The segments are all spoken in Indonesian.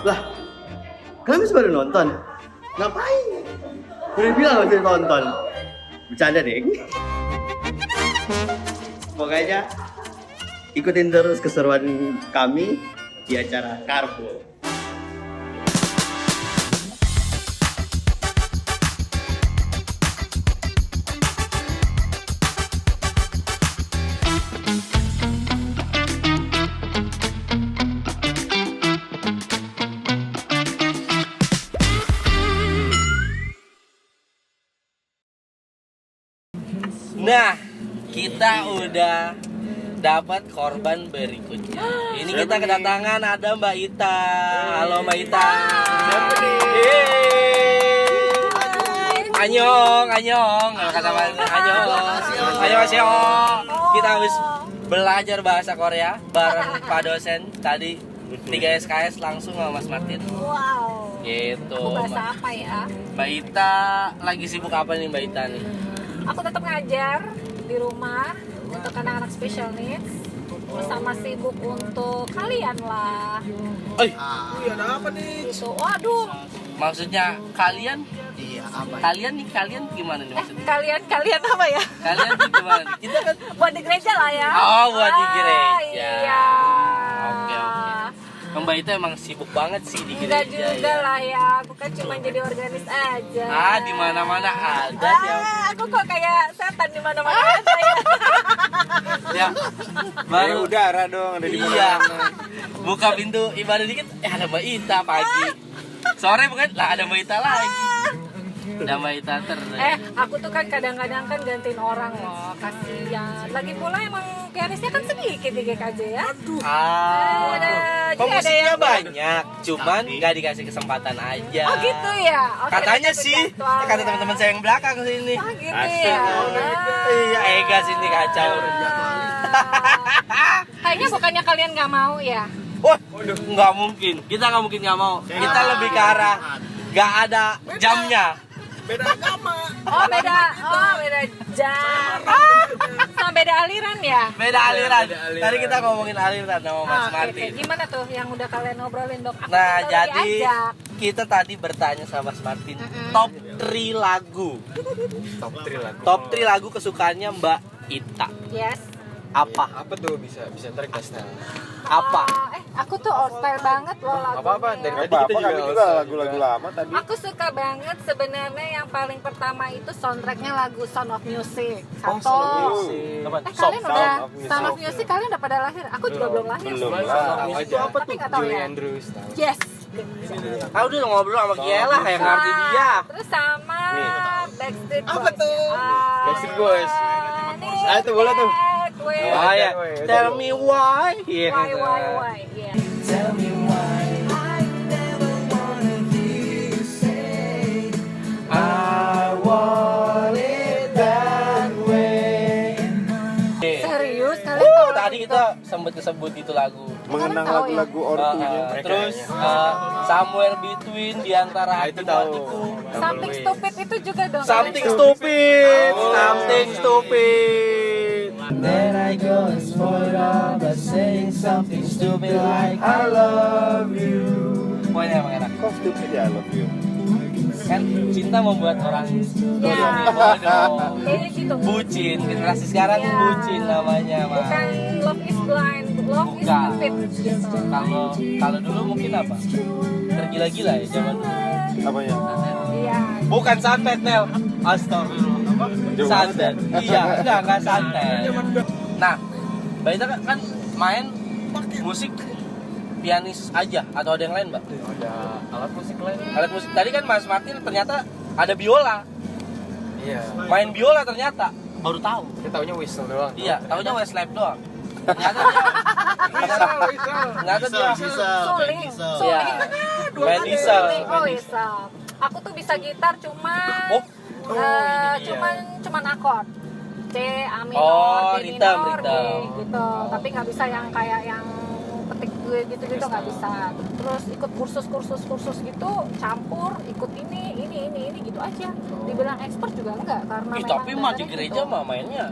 Lah, kalian baru nonton? Ngapain? Udah bilang gak usah tonton. Bercanda deh. Pokoknya ikutin terus keseruan kami di acara Karbo. Nah, kita udah dapat korban berikutnya. Ini kita kedatangan ada Mbak Ita. Halo Mbak Ita. Siapa nih? Anyong. Kalau kata Mbak Anyong. Annyeonghaseyo. Kita habis belajar bahasa Korea bareng Pak dosen tadi 3 SKS langsung sama Mas Martin. Wow. Gitu. Aku bahasa apa ya? Mbak Ita lagi sibuk apa nih Mbak Ita nih? Aku tetap ngajar di rumah untuk anak-anak special needs. Bersama sibuk untuk kalian lah. Iya, ada apa nih? Gitu. Waduh. Maksudnya kalian? Iya, apa? Kalian gimana nih maksudnya? Kalian apa ya? Kalian tuh gimana? Kita kan Buat di gereja lah ya. Oh, buat di gereja. Iya. Oke. Mbak Ita emang sibuk banget sih di Enggak gereja. juga Ya. lah ya. Bukan cuma jadi organis aja. Di mana-mana ada ya. Aku kok kayak setan di mana-mana aja ya. Ya. Baru udara dong, ada di iya. mana? Buka pintu ibadah dikit, ada Mbak Ita pagi. Sore bukan? Lah ada Mbak Ita lagi. Ada Mbak Ita terus. Aku tuh kan kadang-kadang kan gantiin orang loh, kasihan. Lagi pula emang pianisnya kan sedikit di GKJ ya. Jadi Pemusiknya ada yang- banyak, cuman nggak dikasih kesempatan aja. Oh gitu ya. Oke, Katanya kita sih, jadwal kata ya. teman-teman saya yang belakang sini. Oh gitu Asik. ya. Iya, Ega sini kacau. Kayaknya bukannya kalian nggak mau ya? Wah, nggak mungkin. Kita nggak mungkin nggak mau. Kita lebih ke arah nggak ada jamnya. Beda agama. Oh beda jam. Sama beda aliran ya? Beda aliran. Tadi kita ngomongin aliran sama Mas Oke. Martin. Gimana tuh yang udah kalian ngobrolin dok? Aku Nah, baru jadi diajak. kita tadi bertanya sama Mas Martin, Mm-mm. top 3 lagu. Top 3 lagu. Top 3 lagu kesukaannya Mbak Ita. Yes. Apa? Apa tuh bisa ntar kasih tahu. Apa? Aku tuh old style banget loh lagunya. Apa dari tadi Apa kita kami juga lagu-lagu lama tadi. Aku suka banget sebenarnya yang paling pertama itu soundtracknya lagu Sound of Music. Satu. Kalian udah Sound of Music kalian udah pada lahir? Aku juga belum lahir. Belum sih. lah. Tahu aja. Apa tuh? Tapi nggak tahu Julie ya. Andrews tahu. Yes. Aku udah ngobrol sama Kiela yang ngerti dia. Terus sama Backstreet Boys. Apa tuh? Backstreet Boys. Ah, itu boleh tuh. Oh ya, tell me why. Iya. Why? Yeah. I want it that way. Serius kalian tahu lagu Tadi itu? kita sempat kesebut itu lagu. Mengenang tahu ya? lagu-lagu ortunya. Terus somewhere between di antara hati itu tahu. itu. Something Stupid itu juga dong. Something stupid. Something stupid. Then I go and spoil all by saying something stupid like I love you. Pokoknya emang enak. Kok stupid ya, I love you. Kan cinta membuat orang Ya. bodoh. Kayaknya gitu. Bucin. Generasi sekarang Ya. bucin namanya, Mas. Bukan love is blind, love is Bukan. stupid gitu. Kalau dulu mungkin apa? Tergila-gila ya zaman dulu. Apanya? Iya. Bukan santet, Nel. Astagfirullah. Santet. Iya, enggak santet. Nah, Mbak Ita kan main musik pianis aja atau ada yang lain, Mbak? Ada alat musik lain. Alat musik. Tadi kan Mas Martin ternyata ada biola. Iya. Main biola ternyata. Baru tahu. Kita taunya whistle doang. Iya, taunya Westlife doang. Ternyata dia. Ternyata dia. Suling. Iya. Main diesel. Oh, diesel. Aku tuh bisa gitar cuman Oh. cuman akord. C, A minor, Oh, D ritem, minor, D ritem. gitu. Tapi nggak bisa yang kayak yang petik gue gitu-gitu nggak bisa. Terus ikut kursus gitu, campur, ikut ini gitu aja. Dibilang expert juga enggak karena Ih, memang tapi mah di dasarnya gereja gitu. mah mainnya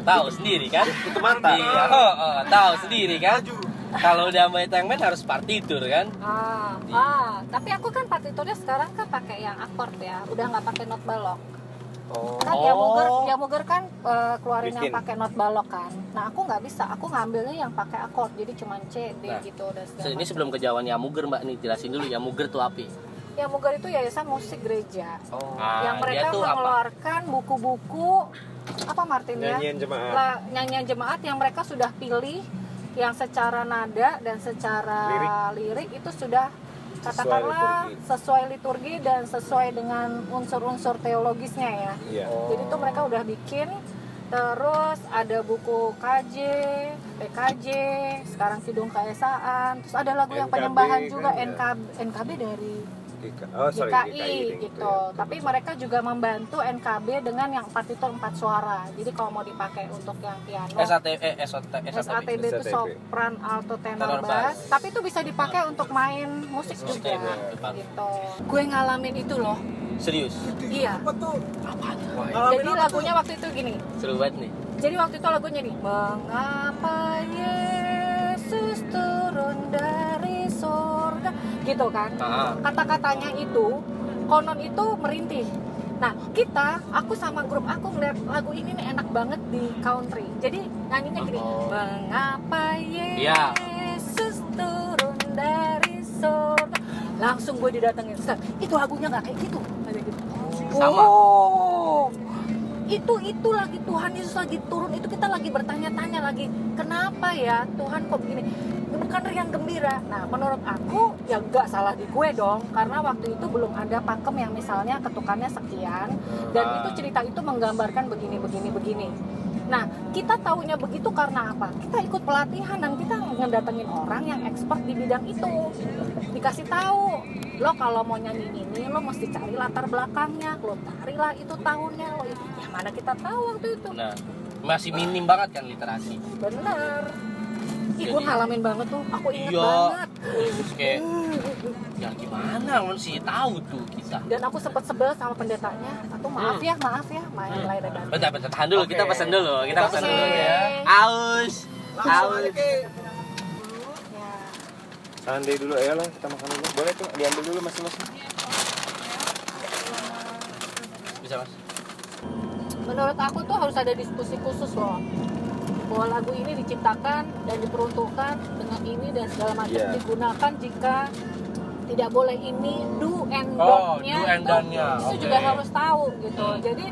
tahu sendiri kan? Itu mata. Iya, tahu sendiri kan? Kalau udah sama Etangman harus partitur kan? Tapi aku kan partiturnya sekarang kan pakai yang akord ya, udah nggak pakai not balok. Kan Yamuger kan keluarin yang Bikin. pakai not balok kan. Nah aku nggak bisa, aku ngambilnya yang pakai akord, jadi cuma C, D Nah, gitu dan segala Ini macam. sebelum kejauhan Yamuger Mbak nih, jelasin dulu Yamuger tuh apa? Yamuger itu yayasan musik gereja. Yang Dia mereka tuh apa? mengeluarkan buku-buku apa Martin ya? Nyanyian jemaat. Nyanyian jemaat yang mereka sudah pilih, yang secara nada dan secara lirik itu sudah katakanlah sesuai liturgi dan sesuai dengan unsur-unsur teologisnya ya. Iya. Jadi itu mereka udah bikin. Terus ada buku KJ, PKJ, sekarang Kidung Keesaan. Terus ada lagu yang NKB penyembahan juga, kan, NKB dari GKI, GKI gitu. Tapi mereka juga membantu NKB dengan yang partitur 4 suara. Jadi kalau mau dipakai untuk yang piano, SATB itu sopran, alto, tenor, bass. Tapi itu bisa dipakai untuk main musik juga gitu. Gue ngalamin itu loh. Serius? Iya. Jadi lagunya waktu itu gini. Seru banget nih. Jadi waktu itu lagunya nih, mengapa Yesus turun dari surga, gitu kan? Kata-katanya itu, konon itu merintih. Nah aku sama grup aku ngeliat lagu ini nih enak banget di country. Jadi nyanyinya gini, mengapa Yesus turun dari surga. Langsung gue didatengin, itu lagunya nggak kayak gitu. Sama. Itu lagi Tuhan Yesus lagi turun, itu kita lagi bertanya-tanya lagi, kenapa ya Tuhan kok begini, bukan riang gembira. Nah menurut aku ya nggak salah di gue dong, karena waktu itu belum ada pakem yang misalnya ketukannya sekian dan itu cerita itu menggambarkan begini. Nah kita taunya begitu karena apa? Kita ikut pelatihan dan kita ngedatengin orang yang expert di bidang itu, dikasih tahu, lo kalau mau nyanyi ini lo mesti cari latar belakangnya, lo carilah itu tahunnya, lo ya mana kita tahu waktu itu. Nah, masih minim banget kan literasi. Bener. Gue ngalamin banget tuh, aku inget Iya. banget. Terus kayak ya gimana sih tahu tuh kita. Dan aku sempet sebel sama pendetanya. Atau maaf ya, main lain dan. Bentar, tahan dulu, kita pesan dulu, ya. Aus. Ya. Santai dulu ya lah, kita makan dulu. Boleh tuh, diambil dulu masing-masing. Bisa Mas. Menurut aku tuh harus ada diskusi khusus loh, bahwa lagu ini diciptakan dan diperuntukkan dengan ini dan segala macam digunakan jika tidak boleh ini, do and don't-nya do and don't-nya. itu juga harus tahu gitu. Jadi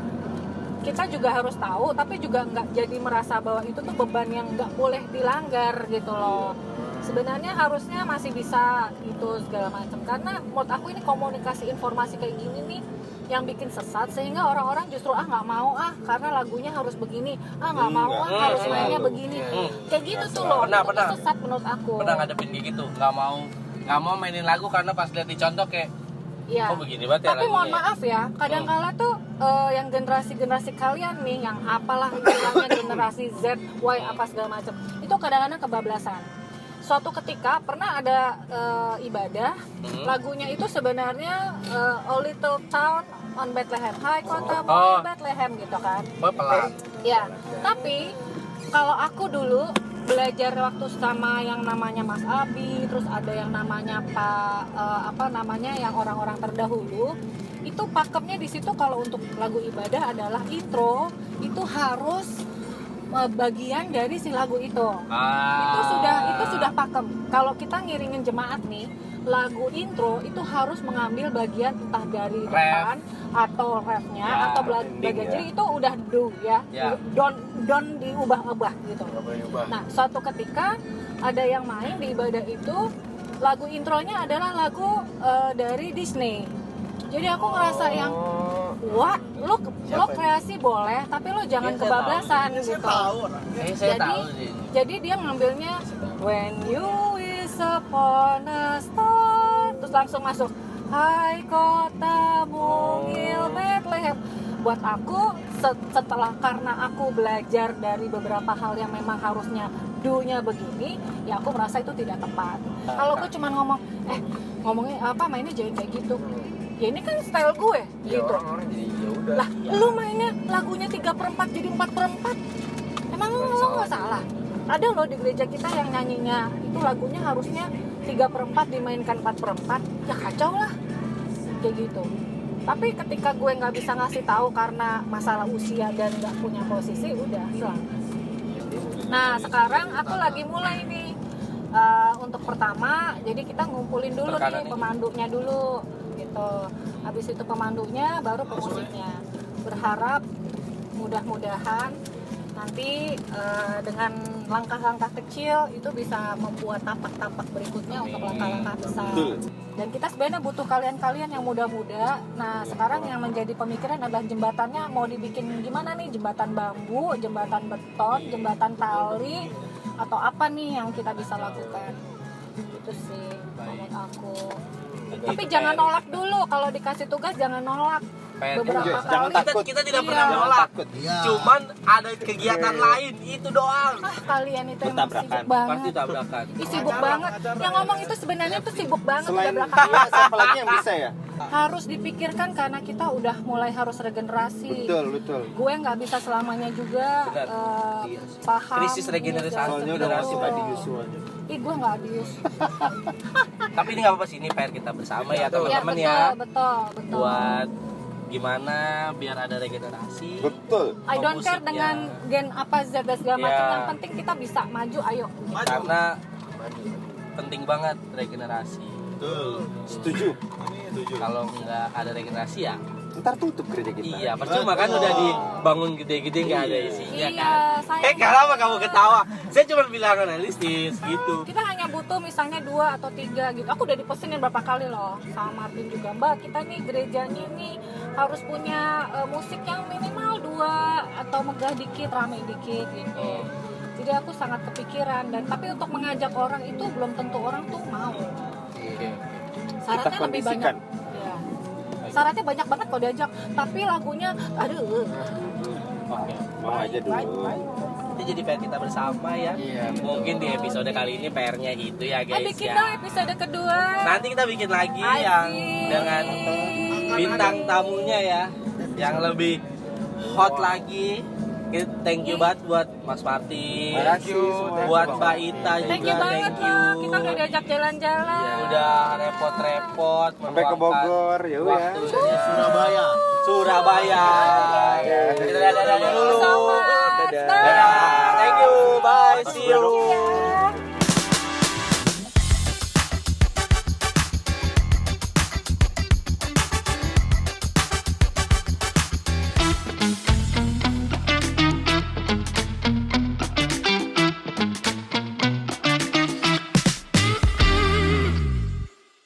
kita juga harus tahu, tapi juga nggak jadi merasa bahwa itu tuh beban yang nggak boleh dilanggar gitu loh. Sebenarnya harusnya masih bisa gitu segala macam, karena menurut aku ini komunikasi informasi kayak gini nih yang bikin sesat, sehingga orang-orang justru nggak mau karena lagunya harus begini, nggak mau harus mainnya begini, kayak gitu tuh loh. Itu tuh sesat menurut aku. Pernah ngadepin kayak gitu, nggak mau mainin lagu karena pas lihat dicontoh kayak Iya. kok begini banget ya Tapi lagunya. mohon maaf ya, kadang-kala tuh yang generasi kalian nih, yang apalah istilahnya generasi Z, Y apa segala macam, itu kadang-kadang kebablasan. Suatu ketika pernah ada ibadah, lagunya itu sebenarnya A Little Town on Bethlehem, Hai Kota Mulia Bethlehem gitu kan. Pelan. Ya, tapi kalau aku dulu belajar waktu sama yang namanya Mas Abi, terus ada yang namanya yang orang-orang terdahulu, itu pakemnya di situ kalau untuk lagu ibadah adalah intro itu harus bagian dari si lagu itu. Itu sudah pakem. Kalau kita ngiringin jemaat nih, lagu intro itu harus mengambil bagian entah dari depan atau refnya atau bagian jadi itu udah do ya. Don't diubah-ubah gitu. Nah, suatu ketika ada yang main di ibadah itu, lagu intronya adalah lagu dari Disney. Jadi aku ngerasa yang wah, lo kreasi boleh, tapi lo jangan kebablasan gitu. Jadi dia ngambilnya When you is upon a star, terus langsung masuk Hai Kota Mungil Bethlehem. Buat aku setelah karena aku belajar dari beberapa hal yang memang harusnya do-nya begini, ya aku merasa itu tidak tepat. Kalau gue cuma ngomongnya mainnya jangan kayak gitu. Ya ini kan style gue gitu. Lah, lu mainnya lagunya 3/4 jadi 4/4. Emang lo nggak salah? Ada loh di gereja kita yang nyanyinya itu lagunya harusnya 3/4 dimainkan 4/4, ya kacau lah kayak gitu. Tapi ketika gue nggak bisa ngasih tahu karena masalah usia dan nggak punya posisi, udah hilang. Nah sekarang aku lagi mulai nih untuk pertama, jadi kita ngumpulin dulu nih pemandunya dulu gitu. Habis itu pemandunya, baru pemusiknya. Berharap mudah-mudahan nanti dengan langkah-langkah kecil itu bisa membuat tapak-tapak berikutnya untuk langkah-langkah besar. Dan kita sebenarnya butuh kalian-kalian yang muda-muda. Nah sekarang yang menjadi pemikiran adalah jembatannya mau dibikin gimana nih, jembatan bambu, jembatan beton, jembatan tali, atau apa nih yang kita bisa lakukan. Itu sih menurut aku. Tapi jangan nolak dulu, kalau dikasih tugas jangan nolak. Beberapa kali kita tidak pernah menolak. Cuman ada kegiatan lain itu doang. Kalian itu emang sibuk banget. Pasti tabrakan. Sibuk banget. Yang ngomong itu sebenarnya tuh sibuk banget. Selain udah belakang. siapa lagi yang bisa ya? Harus dipikirkan karena kita udah mulai harus regenerasi. Betul. Gue nggak bisa selamanya juga paham. Krisis regenerasi. Soalnya udah masih badi Yusuf. Ih gue nggak adius. Tapi ini nggak apa-apa sih, ini PR kita bersama ya teman-teman betul, ya. Betul. Buat gimana biar ada regenerasi. Betul. I don't care musiknya. dengan gen apa Z dan segala macam. Iya. Yang penting kita bisa maju. Ayo. Karena penting banget regenerasi. Setuju. Kalau nggak ada regenerasi ya Ntar tutup gereja kita. iya percuma kan udah dibangun gede-gede nggak ada isinya Iya, kan. sayang. Kenapa kamu ketawa? Saya cuma bilang realistis gitu. Kita hanya butuh misalnya 2 atau 3 gitu. Aku udah dipesenin berapa kali loh sama Martin juga. Mbak, kita nih gerejanya nih harus punya musik yang minimal 2 atau megah dikit, rame dikit gitu. Jadi aku sangat kepikiran tapi untuk mengajak orang itu belum tentu orang tuh mau. Syaratnya lebih banyak. Ya. Syaratnya banyak banget kalau diajak, tapi lagunya aduh. Oke. Mau aja dulu. Itu jadi PR kita bersama ya. Mungkin di episode kali ini PR-nya itu ya guys Bikin ya. dong episode kedua. Nanti kita bikin lagi Asik. yang dengan bintang tamunya ya, yang lebih hot lagi. Thank you banget buat Mas Martin, buat Mbak Ita juga, Thank you banget loh, kita udah diajak jalan-jalan. udah repot-repot Sampai ke Bogor, ya udah. waktunya. Surabaya. Kita dadah dulu. Sama. Dadah. Thank you, bye, see you.